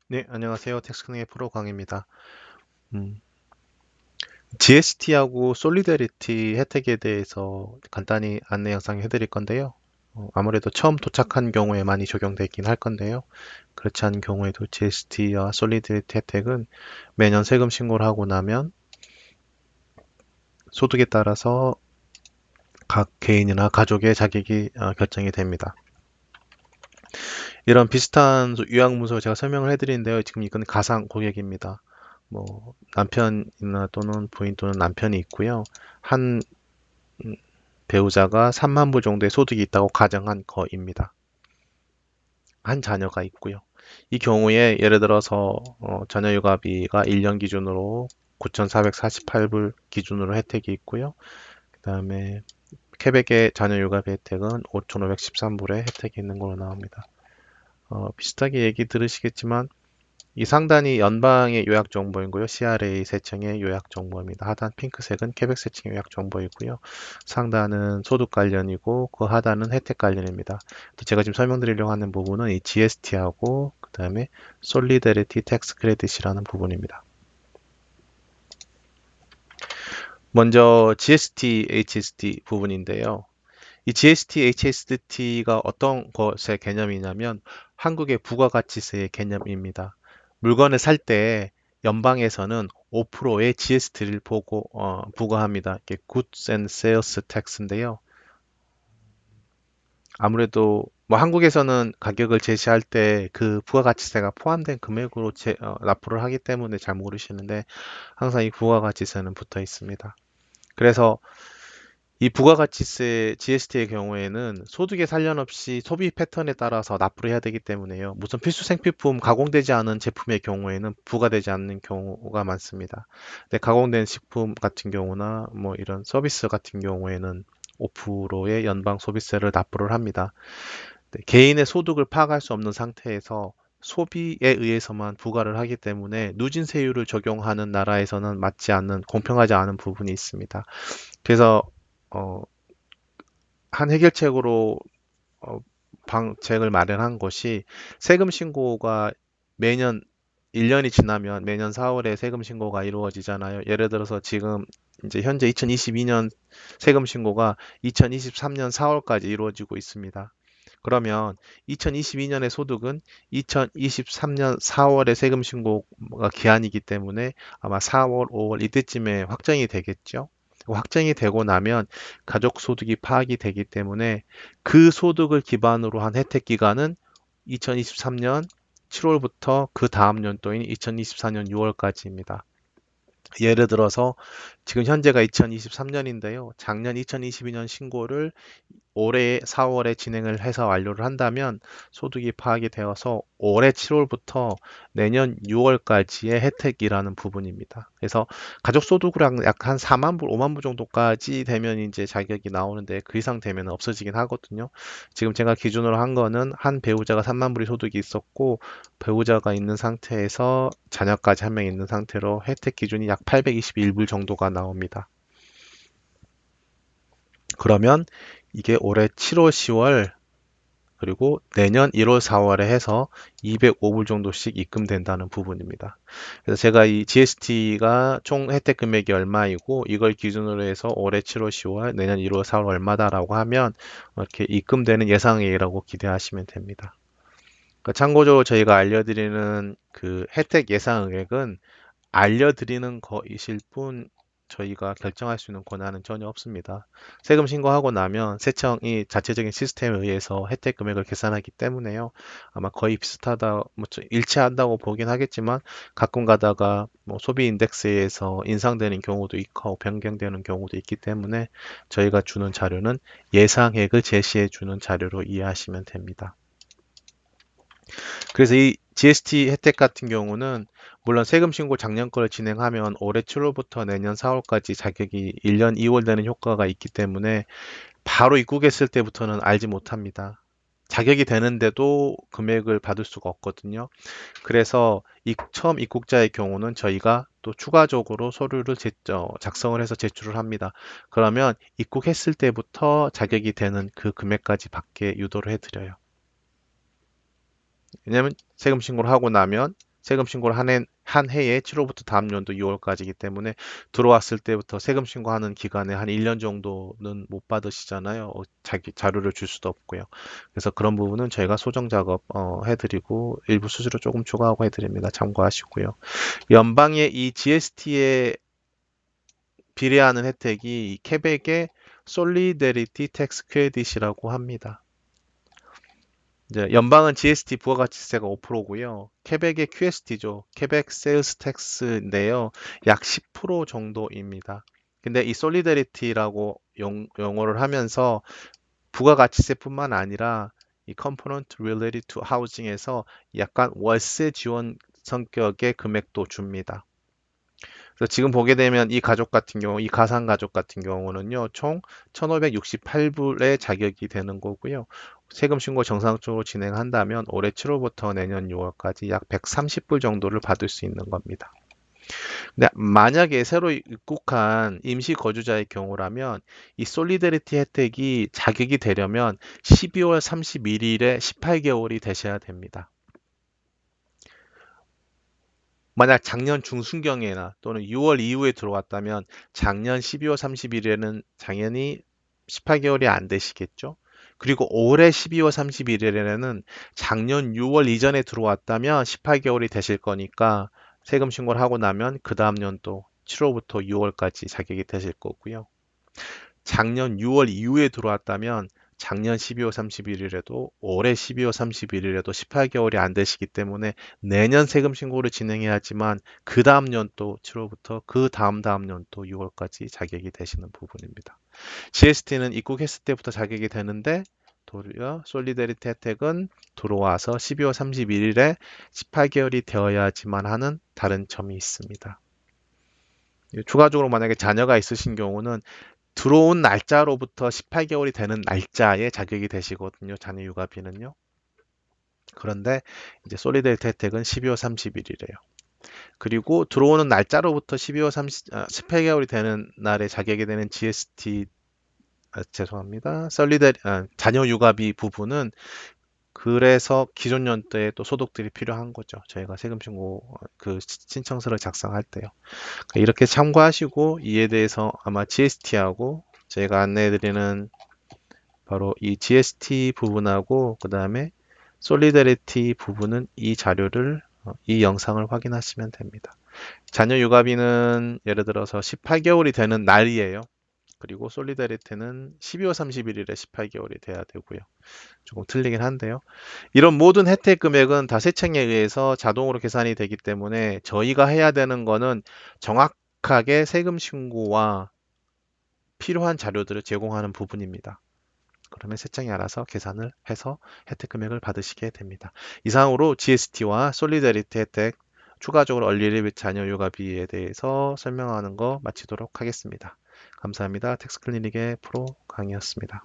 네, 안녕하세요. 텍스크의 프로 강입니다. 음, GST하고 솔리데리티 혜택에 대해서 간단히 안내 영상 해드릴 건데요. 아무래도 처음 도착한 경우에 많이 적용되긴 할 건데요. 그렇지 않은 경우에도 GST와 솔리데리티 혜택은 매년 세금 신고를 하고 나면 소득에 따라서 각 개인이나 가족의 자격이 결정이 됩니다. 이런 비슷한 요약문서 제가 설명을 해드리는데요. 지금 이건 가상 고객입니다. 뭐 남편이나 또는 부인 또는 남편이 있고요. 한 배우자가 3만 불 정도의 소득이 있다고 가정한 거입니다. 한 자녀가 있고요. 이 경우에 예를 들어서 자녀 육아비가 1년 기준으로 9,448불 기준으로 혜택이 있고요. 그다음에 케벡의 자녀 육아비 혜택은 5,513불의 혜택이 있는 걸로 나옵니다. 비슷하게 얘기 들으시겠지만 이 상단이 연방의 요약 정보이고요. CRA 세청의 요약 정보입니다. 하단 핑크색은 케벡 세청의 요약 정보이고요. 상단은 소득 관련이고 그 하단은 혜택 관련입니다. 또 제가 지금 설명드리려고 하는 부분은 이 GST하고 그다음에 Solidarity Tax Credit이라는 부분입니다. 먼저 GST, HST 부분인데요. 이 GST, HST가 어떤 것의 개념이냐면 한국의 부가가치세의 개념입니다. 물건을 살 때 연방에서는 5%의 GST를 부과합니다. 이게 Goods and Sales Tax인데요. 아무래도 뭐 한국에서는 가격을 제시할 때 그 부가가치세가 포함된 금액으로 납부를 하기 때문에 잘 모르시는데 항상 이 부가가치세는 붙어 있습니다. 그래서 이 부가가치세 GST의 경우에는 소득에 관련없이 소비 패턴에 따라서 납부를 해야 되기 때문에요. 무슨 필수 생필품 가공되지 않은 제품의 경우에는 부과되지 않는 경우가 많습니다. 근데 가공된 식품 같은 경우나 뭐 이런 서비스 같은 경우에는 5%의 연방 소비세를 납부를 합니다. 네, 개인의 소득을 파악할 수 없는 상태에서 소비에 의해서만 부과를 하기 때문에 누진세율을 적용하는 나라에서는 맞지 않는 공평하지 않은 부분이 있습니다. 그래서 어, 한 해결책으로 어, 방책을 마련한 것이 세금 신고가 매년 1년이 지나면 매년 4월에 세금 신고가 이루어지잖아요. 예를 들어서 지금 이제 현재 2022년 세금 신고가 2023년 4월까지 이루어지고 있습니다. 그러면 2022년의 소득은 2023년 4월에 세금 신고가 기한이기 때문에 아마 4월, 5월 이때쯤에 확정이 되겠죠. 확정이 되고 나면 가족 소득이 파악이 되기 때문에 그 소득을 기반으로 한 혜택 기간은 2023년 7월부터 그 다음 연도인 2024년 6월까지입니다. 예를 들어서 지금 현재가 2023년인데요. 작년 2022년 신고를 올해 4월에 진행을 해서 완료를 한다면 소득이 파악이 되어서 올해 7월부터 내년 6월까지의 혜택이라는 부분입니다. 그래서 가족 소득으로 약 한 4만 불, 5만 불 정도까지 되면 이제 자격이 나오는데 그 이상 되면 없어지긴 하거든요. 지금 제가 기준으로 한 거는 한 배우자가 3만 불이 소득이 있었고 배우자가 있는 상태에서 자녀까지 한 명 있는 상태로 혜택 기준이 약 821불 정도가 나옵니다. 그러면 이게 올해 7월, 10월 그리고 내년 1월, 4월에 해서 205불 정도씩 입금된다는 부분입니다. 그래서 제가 이 GST가 총 혜택 금액이 얼마이고 이걸 기준으로 해서 올해 7월, 10월, 내년 1월, 4월 얼마다라고 하면 이렇게 입금되는 예상액이라고 기대하시면 됩니다. 그러니까 참고적으로 저희가 알려드리는 그 혜택 예상액은 알려드리는 거이실 뿐 저희가 결정할 수 있는 권한은 전혀 없습니다. 세금 신고하고 나면 세청이 자체적인 시스템에 의해서 혜택 금액을 계산하기 때문에요. 아마 거의 비슷하다, 일치한다고 보긴 하겠지만 가끔 가다가 뭐 소비 인덱스에서 인상되는 경우도 있고 변경되는 경우도 있기 때문에 저희가 주는 자료는 예상액을 제시해 주는 자료로 이해하시면 됩니다. 그래서 이 GST 혜택 같은 경우는 물론 세금 신고 작년 거를 진행하면 올해 7월부터 내년 4월까지 자격이 1년 2월 되는 효과가 있기 때문에 바로 입국했을 때부터는 알지 못합니다. 자격이 되는데도 금액을 받을 수가 없거든요. 그래서 처음 입국자의 경우는 저희가 또 추가적으로 서류를 작성을 해서 제출을 합니다. 그러면 입국했을 때부터 자격이 되는 그 금액까지 받게 유도를 해드려요. 왜냐면 세금 신고를 하고 나면 세금 신고를 한 해에 7월부터 다음 연도 6월까지이기 때문에 들어왔을 때부터 세금 신고하는 기간에 한 1년 정도는 못 받으시잖아요. 자기 자료를 줄 수도 없고요. 그래서 그런 부분은 저희가 소정 작업 해드리고 일부 수수료 조금 추가하고 해드립니다. 참고하시고요. 연방의 이 GST에 비례하는 혜택이 이 케벡의 솔리데리티 텍스 크레딧이라고 합니다. 이제 연방은 GST 부가가치세가 5%고요. 케벡의 QST죠. 케벡 세일스 텍스인데요. 약 10% 정도입니다. 근데 이 솔리데리티라고 용어를 하면서 부가가치세뿐만 아니라 이 component related to housing에서 약간 월세 지원 성격의 금액도 줍니다. 그래서 지금 보게 되면 이 가족 같은 경우, 이 가상 가족 같은 경우는요, 총 1,568불의 자격이 되는 거고요. 세금 신고 정상적으로 진행한다면 올해 7월부터 내년 6월까지 약 130불 정도를 받을 수 있는 겁니다. 근데 만약에 새로 입국한 임시 거주자의 경우라면 이 솔리데리티 혜택이 자격이 되려면 12월 31일에 18개월이 되셔야 됩니다. 만약 작년 중순경에나 또는 6월 이후에 들어왔다면 작년 12월 30일에는 당연히 18개월이 안 되시겠죠? 그리고 올해 12월 31일에는 작년 6월 이전에 들어왔다면 18개월이 되실 거니까 세금 신고를 하고 나면 그 다음 년도 7월부터 6월까지 자격이 되실 거고요. 작년 6월 이후에 들어왔다면 작년 12월 31일에도 올해 12월 31일에도 18개월이 안 되시기 때문에 내년 세금 신고를 진행해야 하지만 그 다음 연도 7월부터 그 다음 연도 6월까지 자격이 되시는 부분입니다. GST는 입국했을 때부터 자격이 되는데 도리어 솔리데리티 혜택은 들어와서 12월 31일에 18개월이 되어야지만 하는 다른 점이 있습니다. 추가적으로 만약에 자녀가 있으신 경우는 들어온 날짜로부터 18개월이 되는 날짜에 자격이 되시거든요. 자녀 육아비는요. 그런데 이제 솔리데이트 혜택은 12월 30일이래요. 그리고 들어오는 날짜로부터 12월 18개월이 되는 날에 자격이 되는 GST 죄송합니다. 자녀 육아비 부분은 그래서 기존 연도에 또 소득들이 필요한 거죠. 저희가 세금 신고 그 신청서를 작성할 때요. 이렇게 참고하시고 이에 대해서 아마 GST하고 저희가 안내해드리는 바로 이 GST 부분하고 그 다음에 솔리데리티 부분은 이 자료를 이 영상을 확인하시면 됩니다. 자녀 육아비는 예를 들어서 18개월이 되는 날이에요. 그리고 솔리데리티는 12월 31일에 18개월이 돼야 되고요. 조금 틀리긴 한데요. 이런 모든 혜택 금액은 다 세청에 의해서 자동으로 계산이 되기 때문에 저희가 해야 되는 거는 정확하게 세금 신고와 필요한 자료들을 제공하는 부분입니다. 그러면 세청이 알아서 계산을 해서 혜택 금액을 받으시게 됩니다. 이상으로 GST와 솔리데리티 혜택, 추가적으로 얼리리빗 자녀 육아비에 대해서 설명하는 거 마치도록 하겠습니다. 감사합니다. 텍스클리닉의 프로 강의였습니다.